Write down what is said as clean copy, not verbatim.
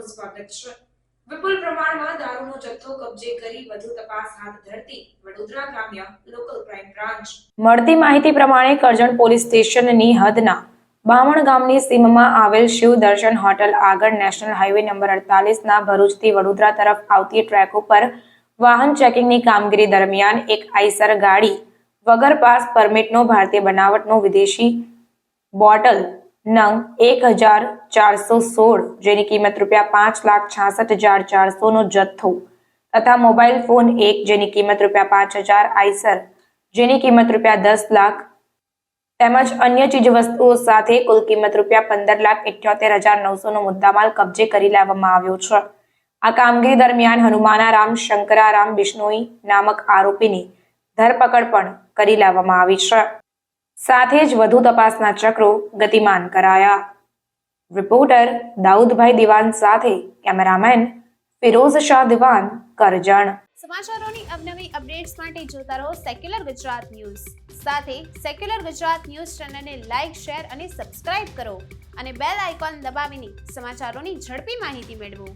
આપનું સ્વાગત છે। વિપુલ પ્રમાણમાં દારૂનો જથ્થો કબજે કરી વધુ તપાસ હાથ ધરતી વડોદરા ગ્રામ્ય લોકલ ક્રાઇમ બ્રાન્ચ। મળતી માહિતી પ્રમાણે કરજણ પોલીસ સ્ટેશનની હદના બામણ ગામની સીમમાં આવેલ શિવ દર્શન હોટલ આગળ નેશનલ હાઈવે નંબર 48 ના ભરૂચથી વડોદરા તરફ આવતી ટ્રેક ઉપર વાહન ચેકિંગની કામગીરી દરમિયાન એક આઈસર ગાડી વગર પાસ પરમિટનો ભારતીય બનાવટનો વિદેશી બોટલ નંગ 1416 જેની કિંમત ₹5,66,400 નો જથ્થો તથા મોબાઈલ ફોન 1 જેની કિંમત ₹5,000 આઈસર જેની કિંમત ₹10 લાખ તેમજ અન્ય ચીજવસ્તુઓ સાથે કુલ કિંમત ₹15,78,900 નો મુદ્દામાલ કબજે કરી લેવામાં આવ્યો છે। આ કામગીરી દરમિયાન હનુમાનારામ શંકરારામ બિશ્નોઈ નામક આરોપીની ધરપકડ પણ કરી લેવામાં આવી છે। સાથે જ વધુ તપાસના ચક્રો ગતિમાન કરાયા। રિપોર્ટર દાઉદભાઈ દિવાન સાથે કેમેરામેન ફિરોઝ શાહ દિવાન કરજણ। સમાચારોની અવનવી અપડેટ્સ માટે જોતા રહો સેક્યુલર ગુજરાત ન્યૂઝ। સાથે સેક્યુલર ગુજરાત ન્યૂઝ ચેનલને લાઇક, શેર અને સબસ્ક્રાઇબ કરો અને બેલ આઇકોન દબાવીને સમાચારોની ઝડપી માહિતી મેળવો।